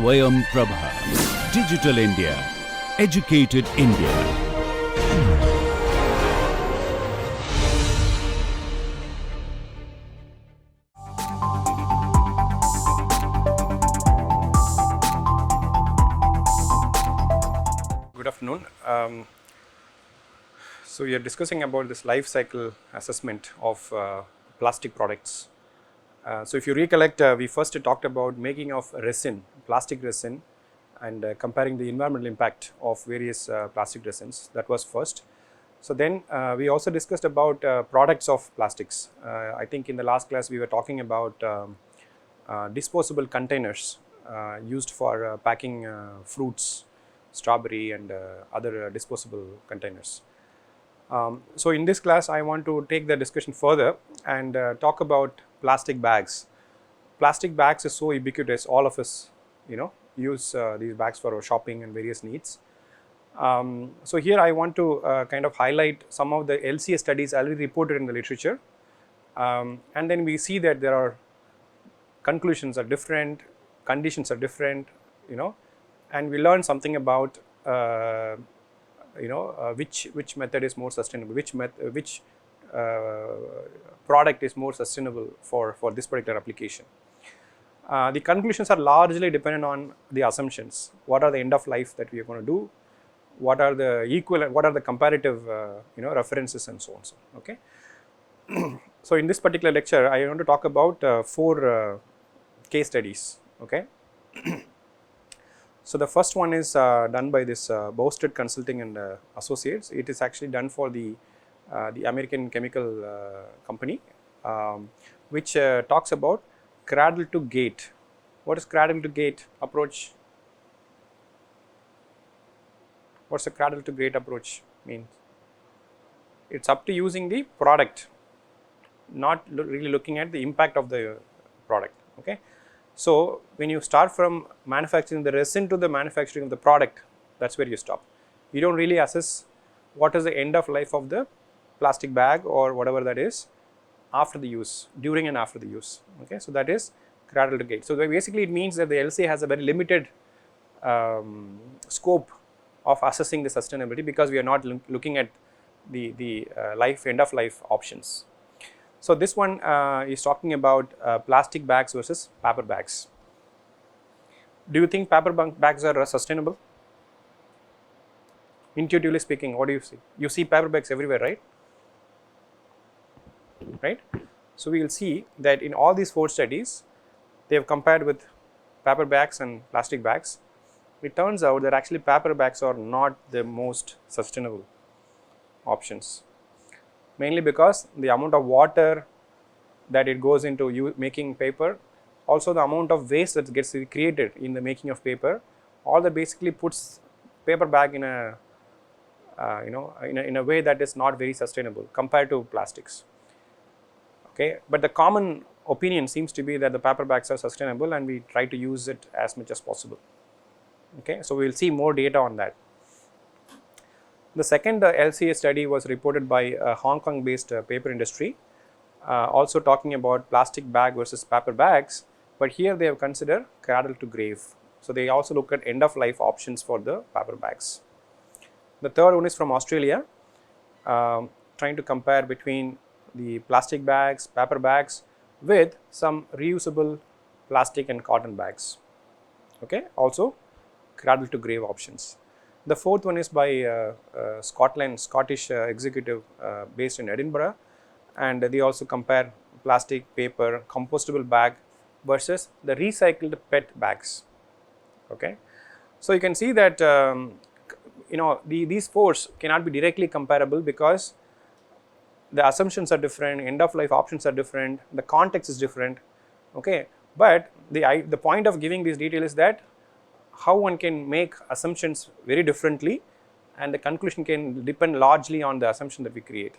Swayam Prabha. Digital India. Educated India. Good afternoon. So we are discussing about this life cycle assessment of plastic products. So if you recollect, we first talked about making of resin, plastic resin, and comparing the environmental impact of various plastic resins. That was first. So then we also discussed about products of plastics. I think in the last class we were talking about disposable containers used for packing fruits, strawberry and other disposable containers. So in this class I want to take the discussion further and talk about plastic bags. Plastic bags is so ubiquitous, all of us use these bags for our shopping and various needs. So here I want to kind of highlight some of the LCA studies already reported in the literature, and then we see that there are conclusions are different, conditions are different, and we learn something about which method is more sustainable, which product is more sustainable for this particular application. The conclusions are largely dependent on the assumptions. What are the end of life that we are going to do? What are the equivalent? What are the comparative references and so on. So okay. So in this particular lecture, I want to talk about 4 case studies. Okay. So the first one is done by this Bousted Consulting and Associates. It is actually done for the American chemical company, which talks about cradle to gate. What is cradle to gate approach? What's the cradle to gate approach means? It's up to using the product, not really looking at the impact of the product. Okay. So when you start from manufacturing the resin to the manufacturing of the product, that's where you stop. You don't really assess what is the end of life of the plastic bag or whatever that is after the use, during and after the use. Okay, so that is cradle to gate. So basically it means that the LCA has a very limited scope of assessing the sustainability, because we are not looking at the end of life options. So this one is talking about plastic bags versus paper bags. Do you think paper bags are sustainable? Intuitively speaking, what do you see? You see paper bags everywhere, right? Right? So we will see that in all these 4 studies, they have compared with paper bags and plastic bags. It turns out that actually paper bags are not the most sustainable options, mainly because the amount of water that it goes into making paper, also the amount of waste that gets created in the making of paper, all that basically puts paper bag in a in a way that is not very sustainable compared to plastics. Okay, but the common opinion seems to be that the paper bags are sustainable and we try to use it as much as possible. Okay, so we will see more data on that. The second LCA study was reported by a Hong Kong based paper industry, also talking about plastic bag versus paper bags, but here they have considered cradle to grave. So they also look at end of life options for the paper bags. The third one is from Australia, trying to compare between the plastic bags, paper bags with some reusable plastic and cotton bags. Okay, also cradle to grave options. The fourth one is by Scottish executive based in Edinburgh, and they also compare plastic, paper, compostable bag versus the recycled PET bags. Okay, so you can see that these 4 cannot be directly comparable because the assumptions are different, end of life options are different, the context is different. Okay, but the point of giving this detail is that how one can make assumptions very differently, and the conclusion can depend largely on the assumption that we create.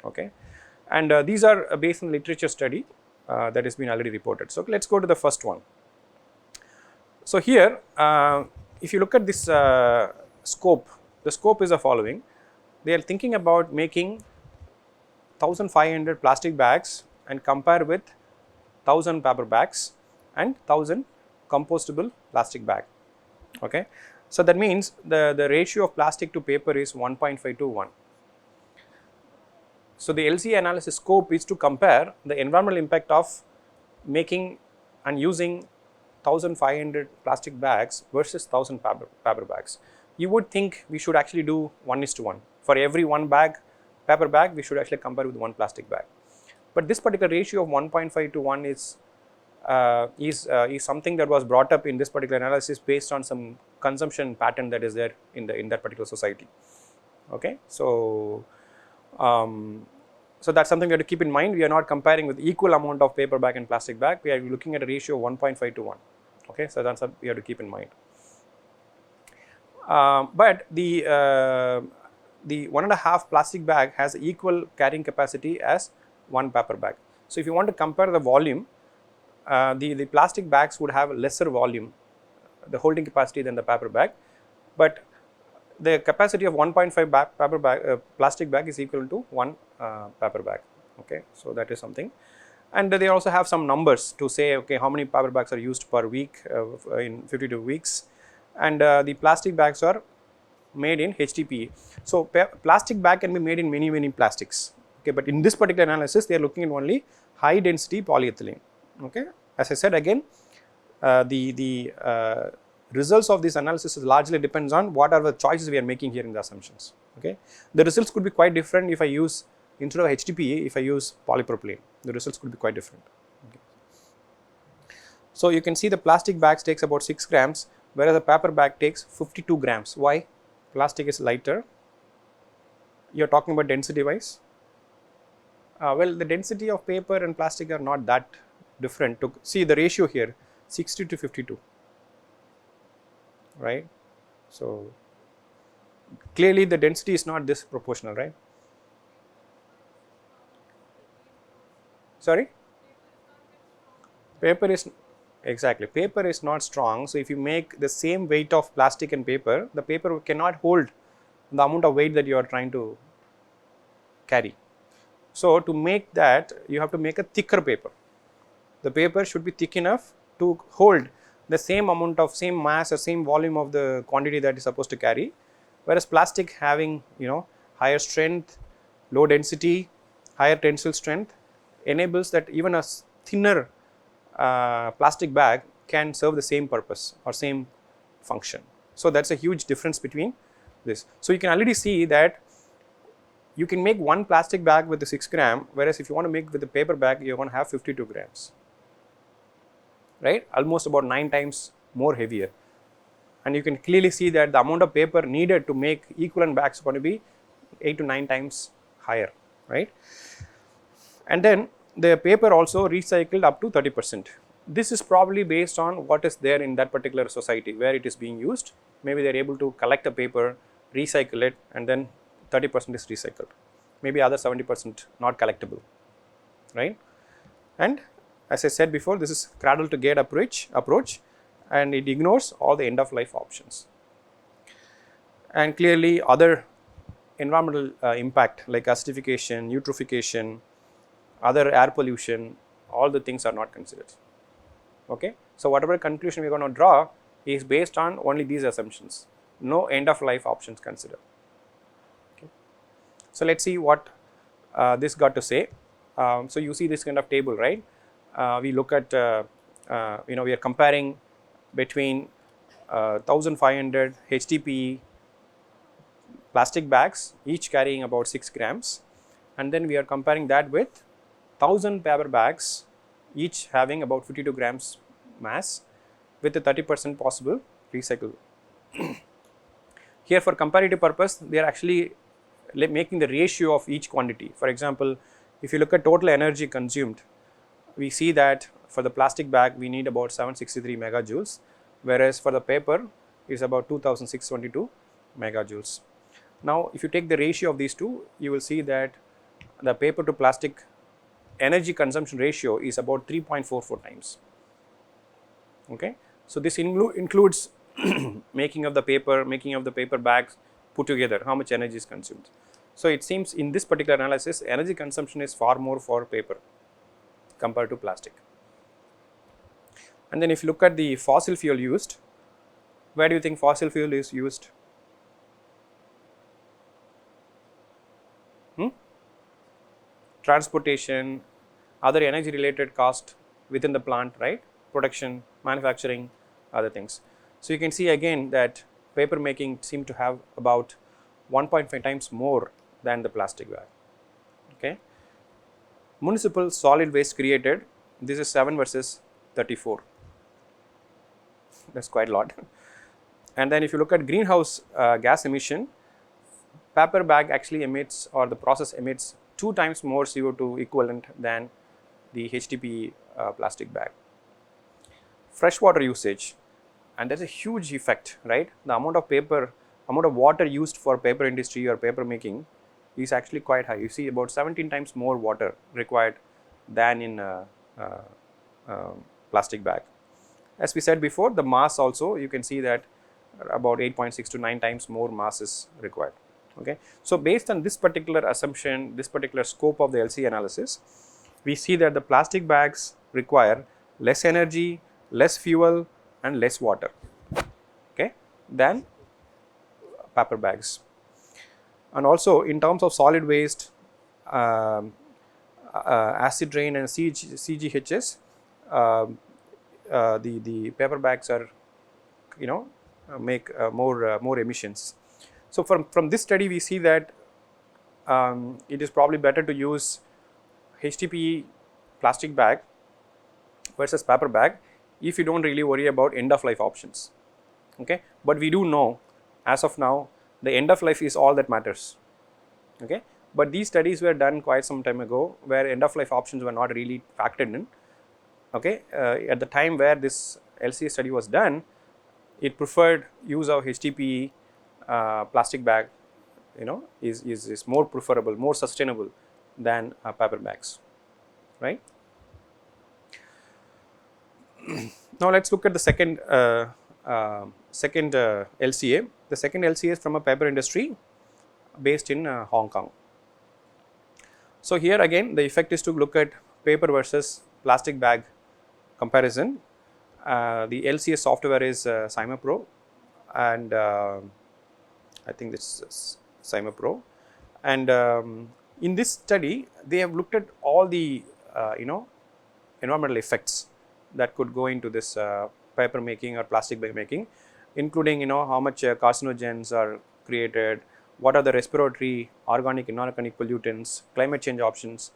Okay, and these are based on literature study that has been already reported. So let's go to the first one. So here, if you look at this scope, the scope is the following. They are thinking about making 1500 plastic bags and compare with 1000 paper bags and 1000 compostable plastic bag. Okay. So that means the ratio of plastic to paper is 1.5 to 1. So the LCA analysis scope is to compare the environmental impact of making and using 1500 plastic bags versus 1000 paper bags. You would think we should actually do 1:1. For every one bag, paper bag, we should actually compare with one plastic bag. But this particular ratio of 1.5 to 1 is something that was brought up in this particular analysis based on some consumption pattern that is there in that particular society. Okay, so so that's something we have to keep in mind. We are not comparing with equal amount of paper bag and plastic bag. We are looking at a ratio of 1.5 to 1. Okay, so that's something we have to keep in mind. But the 1.5 plastic bag has equal carrying capacity as one paper bag. So if you want to compare the volume, the plastic bags would have lesser volume, the holding capacity than the paper bag, but the capacity of 1.5 plastic bag is equal to one paper bag. Okay, so that is something. And they also have some numbers to say, okay, how many paper bags are used per week in 52 weeks, and the plastic bags are made in HDPE. So plastic bag can be made in many plastics. Okay, but in this particular analysis, they are looking at only high density polyethylene. Okay, as I said again, the results of this analysis largely depends on what are the choices we are making here in the assumptions. Okay, the results could be quite different if I use, instead of HDPE, if I use polypropylene, the results could be quite different. Okay. So you can see the plastic bags takes about 6 grams, whereas the paper bag takes 52 grams. Why? Plastic is lighter. You are talking about density wise. Well, the density of paper and plastic are not that different. To see the ratio here, 60 to 52, right? So clearly the density is not this proportional, right? Sorry? Paper is, exactly, paper is not strong. So if you make the same weight of plastic and paper, the paper cannot hold the amount of weight that you are trying to carry. So to make that, you have to make a thicker paper. The paper should be thick enough to hold the same amount of same mass or same volume of the quantity that is supposed to carry, whereas plastic having, you know, higher strength, low density, higher tensile strength enables that even a thinner plastic bag can serve the same purpose or same function. So that's a huge difference between this. So you can already see that you can make one plastic bag with the 6 gram, whereas if you want to make with the paper bag, you're going to have 52 grams, right? Almost about 9 times more heavier. And you can clearly see that the amount of paper needed to make equivalent bags is going to be 8 to 9 times higher, right? And then the paper also recycled up to 30%. This is probably based on what is there in that particular society where it is being used. Maybe they are able to collect the paper, recycle it, and then 30% is recycled. Maybe other 70% not collectible, right? And as I said before, this is cradle to gate approach, and it ignores all the end of life options. And clearly other environmental impact like acidification, eutrophication, other air pollution, all the things are not considered. Okay, so whatever conclusion we are going to draw is based on only these assumptions, no end of life options considered. Okay. So let's see what this got to say. So you see this kind of table, right? We look at we are comparing between 1500 HDPE plastic bags, each carrying about 6 grams, and then we are comparing that with 1000 paper bags, each having about 52 grams mass, with a 30% possible recycle. Here for comparative purpose, they are actually making the ratio of each quantity. For example, if you look at total energy consumed, we see that for the plastic bag we need about 763 megajoules, whereas for the paper is about 2622 megajoules. Now if you take the ratio of these two, you will see that the paper to plastic energy consumption ratio is about 3.44 times. Okay, so this includes making of the paper bags put together, how much energy is consumed. So it seems in this particular analysis, energy consumption is far more for paper compared to plastic. And then if you look at the fossil fuel used, where do you think fossil fuel is used? Transportation, other energy related cost within the plant, right? Production, manufacturing, other things. So you can see again that paper making seem to have about 1.5 times more than the plastic bag. Okay. Municipal solid waste created, this is 7 versus 34. That's quite a lot. And then if you look at greenhouse gas emission, paper bag actually emits, or the process emits 2 times more CO2 equivalent than the HDPE plastic bag. Freshwater usage, and that's a huge effect, right? The amount of water used for paper industry or paper making is actually quite high. You see about 17 times more water required than in plastic bag. As we said before, the mass also, you can see that about 8.6 to 9 times more mass is required. Okay. So based on this particular assumption, this particular scope of the LCA analysis, we see that the plastic bags require less energy, less fuel and less water, okay, than paper bags. And also in terms of solid waste, acid rain and CGHS, the paper bags are, make more emissions. So from this study we see that it is probably better to use HDPE plastic bag versus paper bag if you don't really worry about end of life options. Okay, but we do know as of now the end of life is all that matters. Okay, but these studies were done quite some time ago where end of life options were not really factored in. Okay, at the time where this LCA study was done, it preferred use of HDPE plastic bag, is more preferable, more sustainable than paper bags, right? Now let's look at the second LCA. The second LCA is from a paper industry based in Hong Kong. So here again the effect is to look at paper versus plastic bag comparison. The LCA software is CymaPro, and I think this is CymaPro. And in this study, they have looked at all the environmental effects that could go into this paper making or plastic bag making, including how much carcinogens are created, what are the respiratory, organic, inorganic pollutants, climate change options,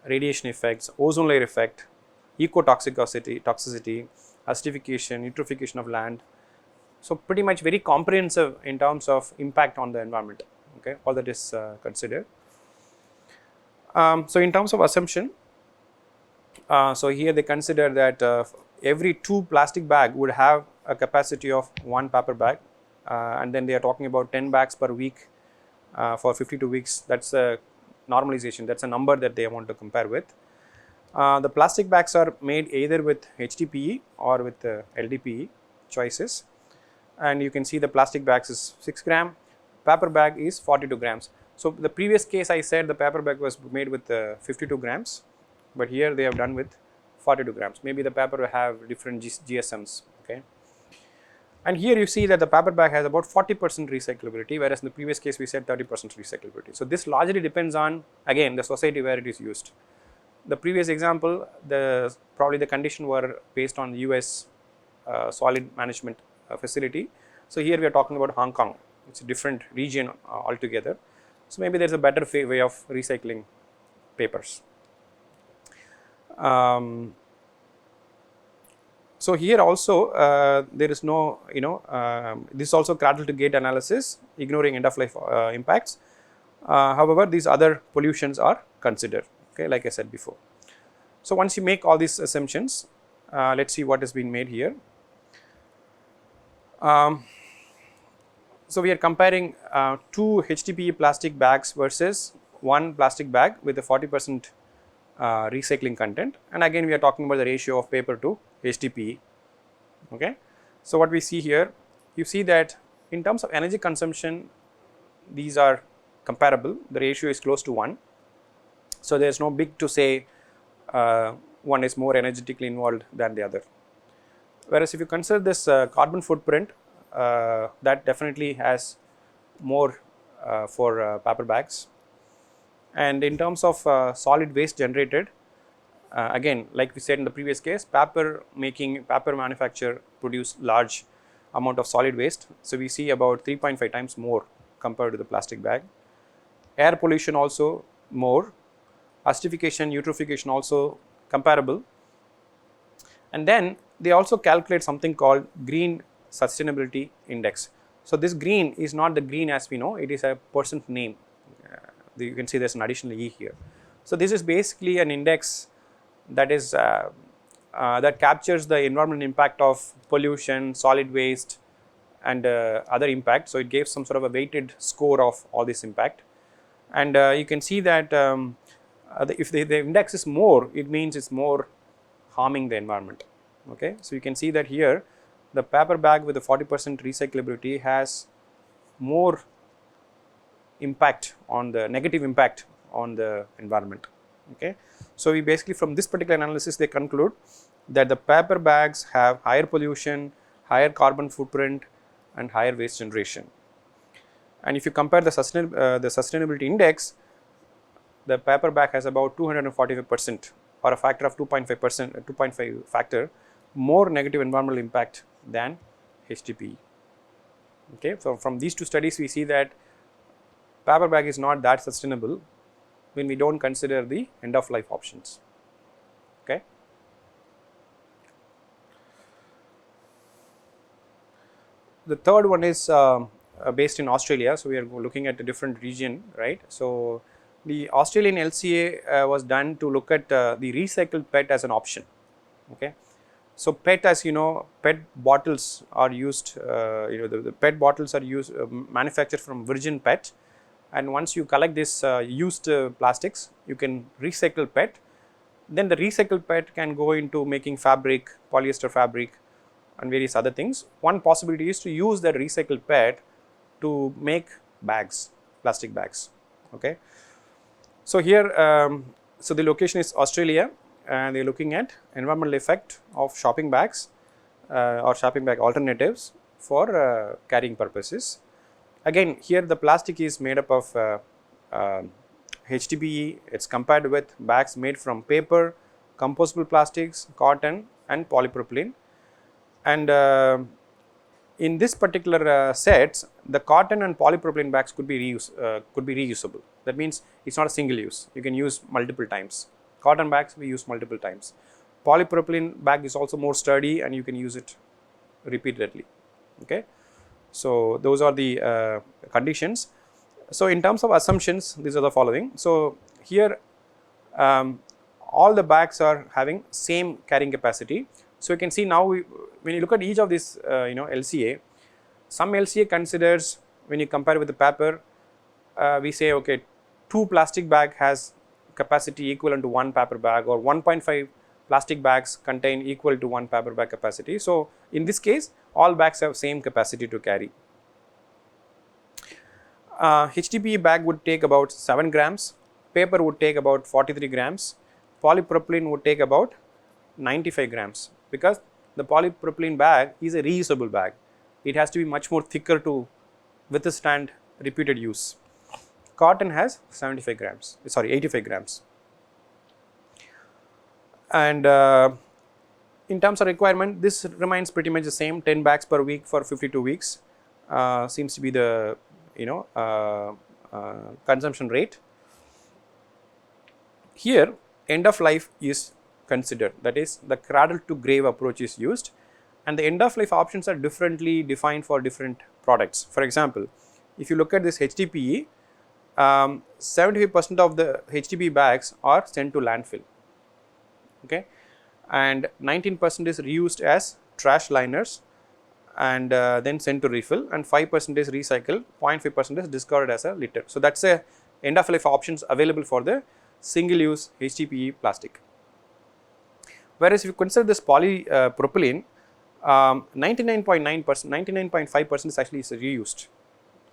radiation effects, ozone layer effect, ecotoxicity, acidification, eutrophication of land. So pretty much very comprehensive in terms of impact on the environment. Okay, all that is considered. So in terms of assumption, so here they consider that every 2 plastic bag would have a capacity of 1 paper bag, and then they are talking about 10 bags per week for 52 weeks. That's a normalization, that's a number that they want to compare with. The plastic bags are made either with HDPE or with LDPE choices, and you can see the plastic bags is 6 gram, paper bag is 42 grams. So the previous case I said the paper bag was made with 52 grams, but here they have done with 42 grams. Maybe the paper will have different GSMs. Okay, and here you see that the paper bag has about 40% recyclability, whereas in the previous case we said 30% recyclability. So this largely depends on, again, the society where it is used. The previous example, probably the condition were based on US solid management facility. So here we are talking about Hong Kong. It's a different region altogether. So maybe there's a better way of recycling papers. So here also there is no, this is also cradle to gate analysis, ignoring end of life impacts. However, these other pollutions are considered. Okay, like I said before. So once you make all these assumptions, let's see what has been made here. So we are comparing 2 HDPE plastic bags versus 1 plastic bag with a 40% recycling content, and again we are talking about the ratio of paper to HDPE. Okay, so what we see here, you see that in terms of energy consumption, these are comparable. The ratio is close to 1. So there is no big to say one is more energetically involved than the other. Whereas if you consider this carbon footprint, that definitely has more for paper bags. And in terms of solid waste generated, again, like we said in the previous case, paper manufacture produce large amount of solid waste. So we see about 3.5 times more compared to the plastic bag. Air pollution also more, acidification, eutrophication also comparable. And then they also calculate something called green sustainability index. So this green is not the green as we know, it is a person's name. You can see there's an additional E here. So this is basically an index that is that captures the environmental impact of pollution, solid waste, and other impacts. So it gives some sort of a weighted score of all this impact. And you can see that if the index is more, it means it's more harming the environment. Okay, so you can see that here the paper bag with the 40% recyclability has more impact on the negative impact on the environment. Okay, so we basically from this particular analysis they conclude that the paper bags have higher pollution, higher carbon footprint, and higher waste generation. And if you compare the sustainability index, the paper bag has about 245% or a factor of 2.5 factor more negative environmental impact than HDPE. Okay, so from these two studies we see that paper bag is not that sustainable when we don't consider the end of life options. Okay. The third one is based in Australia, so we are looking at a different region, right? So the Australian LCA was done to look at the recycled PET as an option. Okay, so PET, as you know, PET bottles are used. The PET bottles are used manufactured from virgin PET, and once you collect this used plastics, you can recycle PET. Then the recycled PET can go into making fabric, polyester fabric, and various other things. One possibility is to use that recycled PET to make bags, plastic bags. Okay, so here, so the location is Australia, and they are looking at environmental effect of shopping bags or shopping bag alternatives for carrying purposes. Again, here the plastic is made up of HDPE. It's compared with bags made from paper, compostable plastics, cotton, and polypropylene. And in this particular sets, the cotton and polypropylene bags could be reusable. That means it's not a single use. You can use multiple times. Cotton bags we use multiple times. Polypropylene bag is also more sturdy and you can use it repeatedly. Okay, so those are the conditions. So in terms of assumptions, these are the following. So here all the bags are having same carrying capacity. So you can see now when you look at each of these LCA, some LCA considers, when you compare with the paper, we say okay, 2 plastic bag has capacity equivalent to 1 paper bag, or 1.5 plastic bags contain equal to 1 paper bag capacity. So in this case all bags have same capacity to carry. HDPE bag would take about 7 grams, paper would take about 43 grams, polypropylene would take about 95 grams, because the polypropylene bag is a reusable bag. It has to be much more thicker to withstand repeated use. Cotton has 85 grams. And in terms of requirement, this remains pretty much the same, 10 bags per week for 52 weeks seems to be the consumption rate. Here end of life is considered, that is the cradle to grave approach is used, and the end of life options are differently defined for different products. For example, if you look at this HDPE, 75% of the HDPE bags are sent to landfill, okay, and 19% is reused as trash liners and then sent to refill, and 5% is recycled, 0.5% is discarded as a litter. So that's a end of life options available for the single use HDPE plastic. Whereas if you consider this polypropylene, 99.9%, 99.5% is actually reused,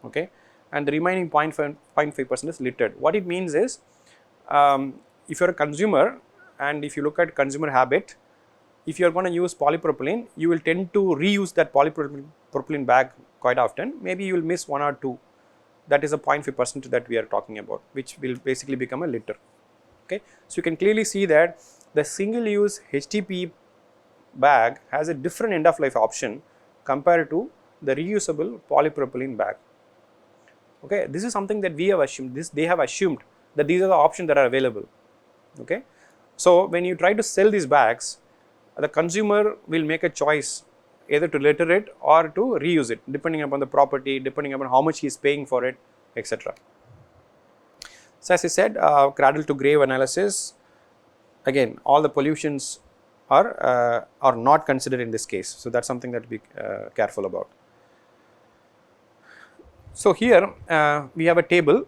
okay, and the remaining 0.5% is littered. What it means is, if you are a consumer and if you look at consumer habit, if you are going to use polypropylene, you will tend to reuse that polypropylene bag quite often. Maybe you will miss 1 or 2. That is a 0.5% that we are talking about, which will basically become a litter. Okay. So, you can clearly see that the single use HDPE bag has a different end of life option compared to the reusable polypropylene bag. Okay. This is something that we have assumed, they have assumed that these are the options that are available. Okay. So, when you try to sell these bags, the consumer will make a choice either to litter it or to reuse it, depending upon the property, depending upon how much he is paying for it, etc. So, as I said, cradle to grave analysis, again all the pollutions are not considered in this case. So, that is something that to be careful about. So, here we have a table.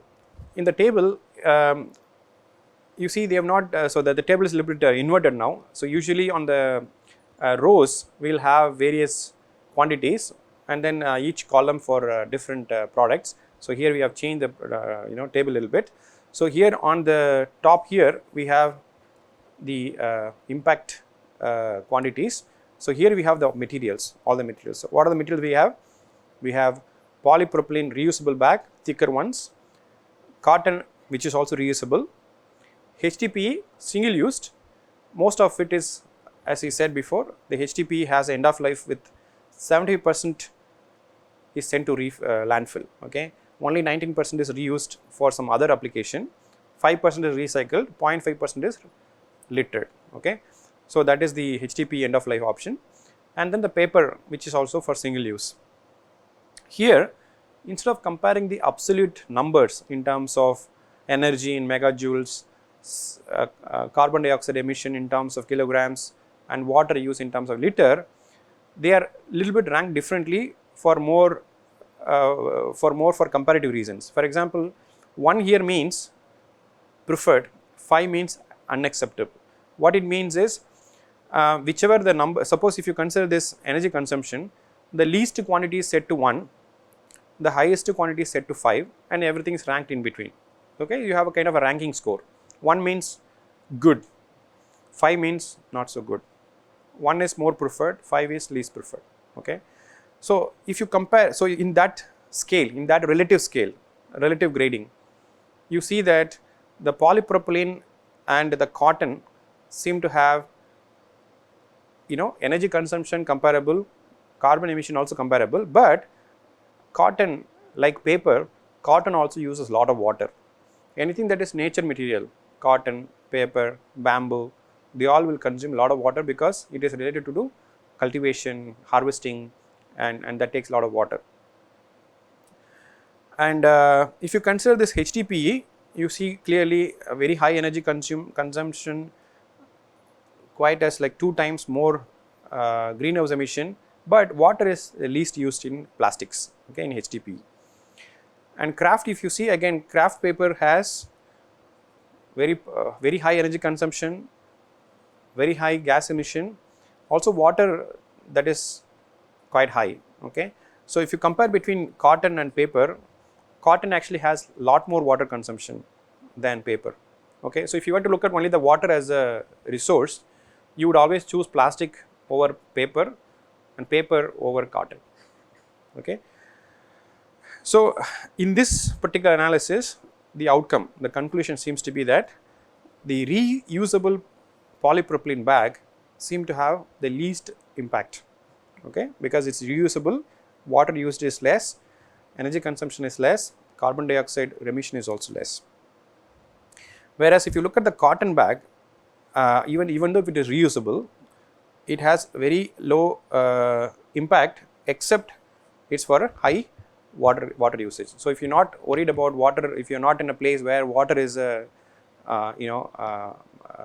In the table, you see they have not, so that the table is a little bit inverted now. So, usually on the rows we will have various quantities and then each column for different products. So, here we have changed the table a little bit. So, here on the top here we have the impact quantities. So, here we have the materials, all the materials. So, what are the materials we have? We have polypropylene reusable bag, thicker ones, cotton which is also reusable, HDPE single used, most of it is, as I said before, the HDPE has an end of life with 70% is sent to landfill. Okay. Only 19% is reused for some other application, 5% is recycled, 0.5% is littered. Okay. So, that is the HDPE end of life option, and then the paper which is also for single use. Here, instead of comparing the absolute numbers in terms of energy in megajoules, carbon dioxide emission in terms of kilograms and water use in terms of liter, they are little bit ranked differently for more for comparative reasons. For example, 1 here means preferred, 5 means unacceptable. What it means is whichever the number, suppose if you consider this energy consumption, the least quantity is set to 1, the highest quantity is set to 5, and everything is ranked in between. Okay, you have a kind of a ranking score. 1 means good, 5 means not so good, 1 is more preferred, 5 is least preferred. Okay. So, if you compare, so in that scale, in that relative scale, relative grading, you see that the polypropylene and the cotton seem to have energy consumption comparable, carbon emission also comparable, but cotton, like paper, cotton also uses a lot of water. Anything that is nature material, cotton, paper, bamboo, they all will consume a lot of water because it is related to do cultivation, harvesting, and that takes a lot of water. And if you consider this HDPE, you see clearly a very high energy consumption, quite as like 2 times more greenhouse emission, but water is least used in plastics, okay, in HDPE. And kraft, if you see again, kraft paper has very high energy consumption, very high gas emission, also water that is quite high. Okay. So, if you compare between cotton and paper, cotton actually has lot more water consumption than paper. Okay. So, if you want to look at only the water as a resource, you would always choose plastic over paper and paper over cotton. Okay. So, in this particular analysis, the outcome, the conclusion seems to be that the reusable polypropylene bag seem to have the least impact, okay, because it is reusable, water used is less, energy consumption is less, carbon dioxide emission is also less. Whereas, if you look at the cotton bag, even though it is reusable, it has very low impact, except it is for a high water usage. So, if you are not worried about water, if you are not in a place where water is a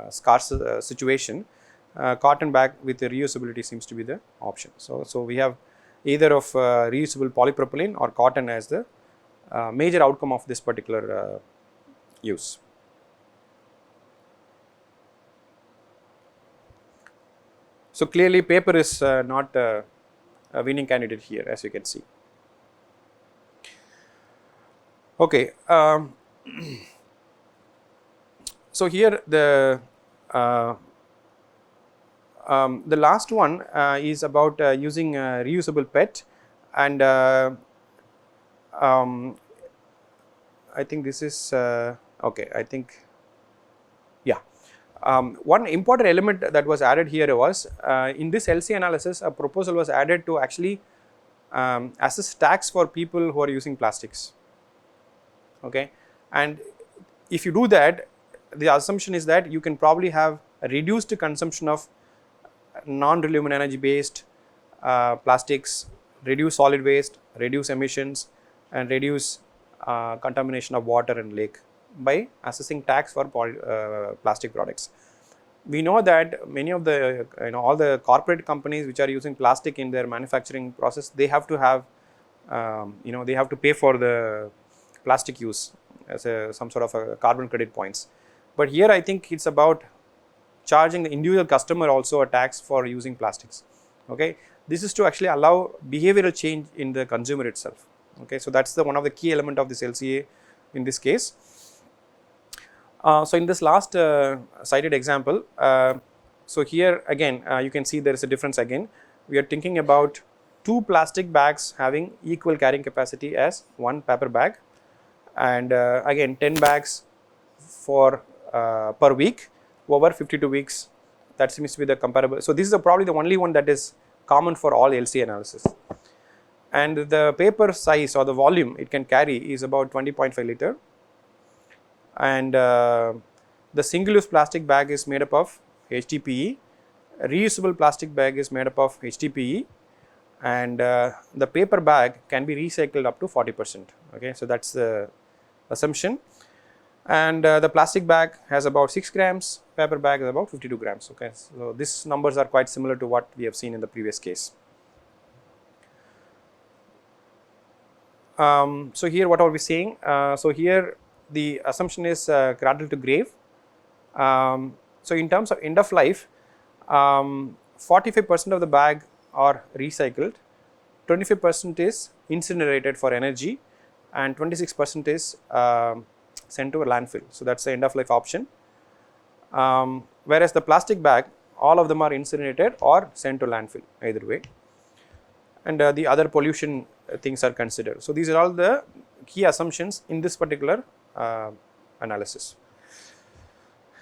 scarce situation, cotton bag with the reusability seems to be the option. So, we have either of reusable polypropylene or cotton as the major outcome of this particular use. So, clearly paper is not a winning candidate here, as you can see. Okay. So, here the The last one is about using reusable PET, and I think this is okay. I think, yeah. One important element that was added here was in this LCA analysis, a proposal was added to actually assess tax for people who are using plastics. Okay, and if you do that, the assumption is that you can probably have a reduced consumption of non-renewable energy based plastics, reduce solid waste, reduce emissions, and reduce contamination of water and lake by assessing tax for plastic products. We know that many of the all the corporate companies which are using plastic in their manufacturing process, they have to have they have to pay for the plastic use as some sort of a carbon credit points. But here I think it's about charging the individual customer also a tax for using plastics. Okay, this is to actually allow behavioral change in the consumer itself. Okay, so that's the one of the key element of this LCA in this case. So in this last cited example, so here again you can see there is a difference again. We are thinking about 2 plastic bags having equal carrying capacity as 1 paper bag, and again 10 bags for per week over 52 weeks. That seems to be the comparable. So this is probably the only one that is common for all LCA analysis. And the paper size or the volume it can carry is about 20.5 liter, and the single use plastic bag is made up of HDPE, reusable plastic bag is made up of HDPE, and the paper bag can be recycled up to 40%. Okay, so that's the assumption. And the plastic bag has about 6 grams, paper bag is about 52 grams. Okay, so these numbers are quite similar to what we have seen in the previous case. So here what are we saying? So here the assumption is cradle to grave. So in terms of end of life, 45% of the bag are recycled, 25% is incinerated for energy, and 26% is sent to a landfill. So that's the end of life option. Whereas the plastic bag, all of them are incinerated or sent to landfill, either way. And the other pollution things are considered. So these are all the key assumptions in this particular analysis.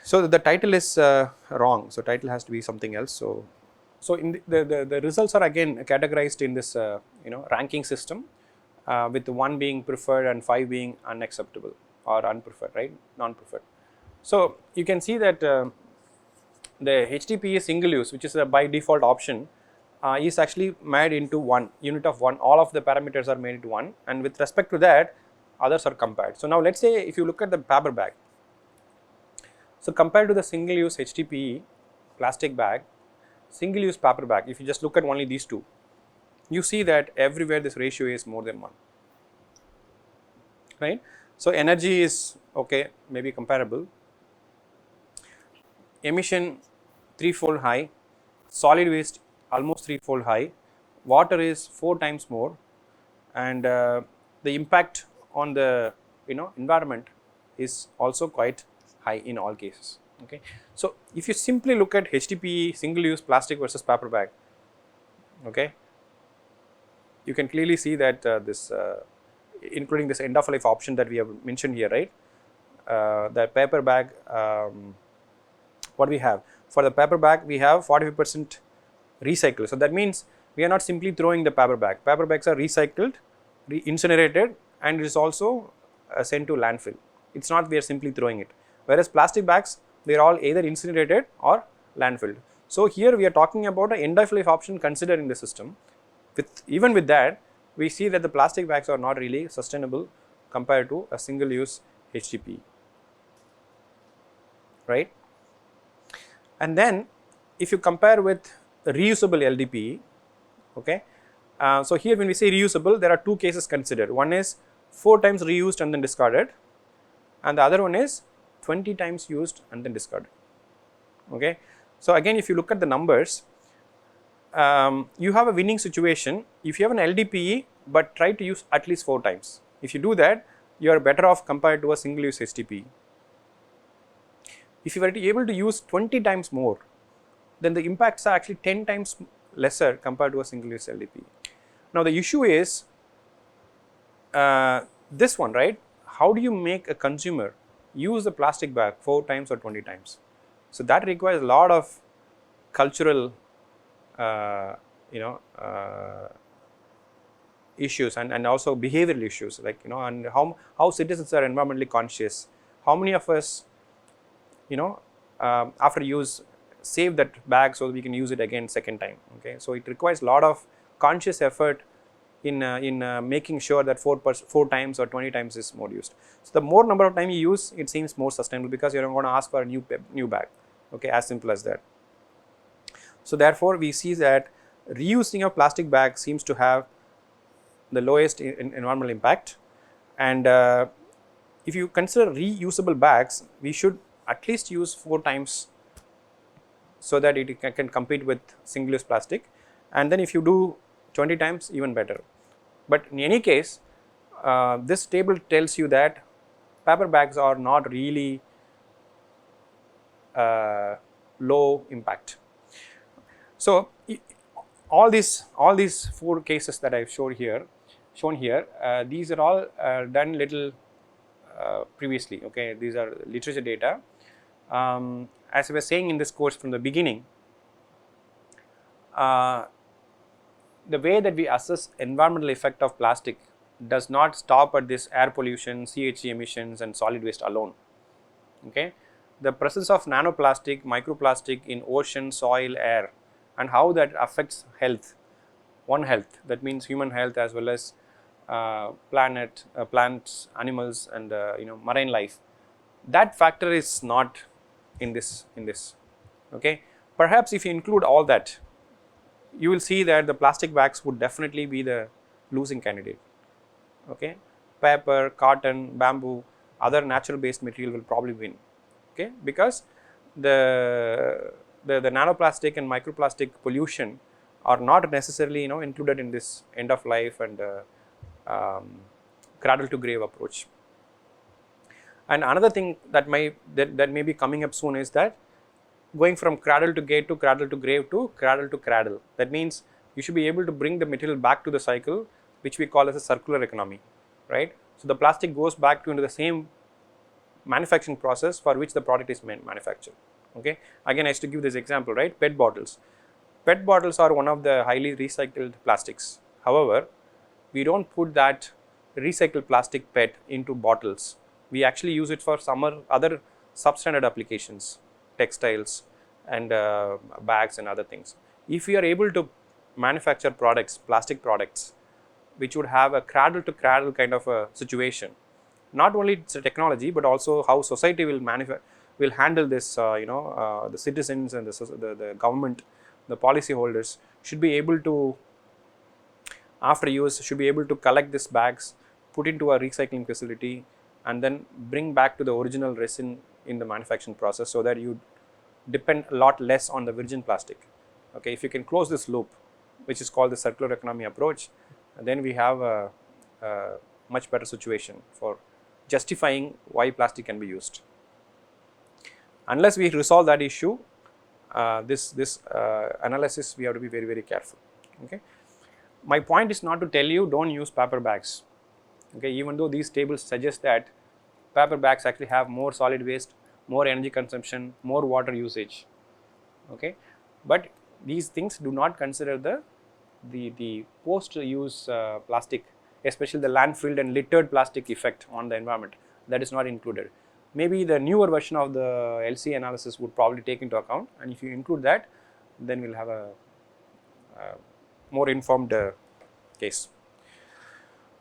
So the title is wrong. So title has to be something else. So in the results are again categorized in this ranking system, with 1 being preferred and 5 being unacceptable or unpreferred, right, non-preferred. So you can see that the HDPE single use, which is a by default option, is actually made into 1 unit of 1. All of the parameters are made into 1, and with respect to that others are compared. So now let's say if you look at the paper bag, so compared to the single use HDPE plastic bag, single use paper bag, if you just look at only these two, you see that everywhere this ratio is more than 1, right. So energy is okay, maybe comparable, emission 3-fold high, solid waste almost 3-fold high, water is 4 times more, and the impact on the environment is also quite high in all cases. Okay, so if you simply look at HDPE single use plastic versus paper bag, okay, you can clearly see that this including this end of life option that we have mentioned here, right, the paper bag, what we have for the paper bag, we have 45% recycle. So that means we are not simply throwing the paper bag. Paper bags are recycled, incinerated, and it is also sent to landfill. It's not we are simply throwing it. Whereas plastic bags, they are all either incinerated or landfilled. So here we are talking about an end of life option considered in the system. Even with that, we see that the plastic bags are not really sustainable compared to a single use HDPE, right. And then if you compare with reusable LDPE, okay, so here when we say reusable, there are 2 cases considered. One is 4 times reused and then discarded, and the other one is 20 times used and then discarded. Okay, so again if you look at the numbers, you have a winning situation if you have an LDPE but try to use at least 4 times. If you do that, you are better off compared to a single use HDPE. If you were able to use 20 times more, then the impacts are actually 10 times lesser compared to a single use LDPE. Now the issue is this one, right? How do you make a consumer use the plastic bag 4 times or 20 times? So that requires a lot of cultural issues and also behavioral issues, like and how citizens are environmentally conscious. How many of us after use save that bag so that we can use it again second time. Okay, so it requires a lot of conscious effort in making sure that 4 times or 20 times is more used. So the more number of time you use, it seems more sustainable because you're not going to ask for a new bag. Okay, as simple as that. So therefore we see that reusing of plastic bags seems to have the lowest environmental impact, and if you consider reusable bags, we should at least use 4 times so that it can compete with single use plastic, and then if you do 20 times, even better. But in any case, this table tells you that paper bags are not really low impact. So all these 4 cases that I've shown here, these are all done little previously. Okay, these are literature data. As I was saying in this course from the beginning, the way that we assess environmental effect of plastic does not stop at this air pollution, CHG emissions and solid waste alone. Okay, the presence of nanoplastic, microplastic in ocean, soil, air, and how that affects health, that means human health as well as plants, animals, and marine life. That factor is not in this. Okay, perhaps if you include all that, you will see that the plastic bags would definitely be the losing candidate. Okay, paper, cotton, bamboo, other natural based material will probably win. Okay, because the nanoplastic and microplastic pollution are not necessarily included in this end of life and cradle to grave approach. And another thing that may be coming up soon is that going from cradle to gate to cradle to grave to cradle to cradle. That means you should be able to bring the material back to the cycle, which we call as a circular economy, right? So the plastic goes back into the same manufacturing process for which the product is manufactured. Okay, again I used to give this example, right? PET bottles. PET bottles are one of the highly recycled plastics. However, we don't put that recycled plastic PET into bottles. We actually use it for some other substandard applications, textiles and bags and other things. If we are able to manufacture products, plastic products, which would have a cradle to cradle kind of a situation, not only it's a technology but also how society will handle this, the citizens and the government, the policy holders should be able to, after use, should be able to collect these bags, put into a recycling facility, and then bring back to the original resin in the manufacturing process, so that you depend a lot less on the virgin plastic. Okay, if you can close this loop, which is called the circular economy approach, then we have a much better situation for justifying why plastic can be used. Unless we resolve that issue, this analysis, we have to be very, very careful. Okay, my point is not to tell you don't use paper bags. Okay, even though these tables suggest that paper bags actually have more solid waste, more energy consumption, more water usage. Okay, but these things do not consider the post-use plastic, especially the landfilled and littered plastic effect on the environment. That is not included. Maybe the newer version of the LCA analysis would probably take into account, and if you include that, then we'll have a more informed case.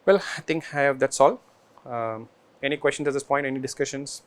Well, I think that's all. Any questions at this point? Any discussions?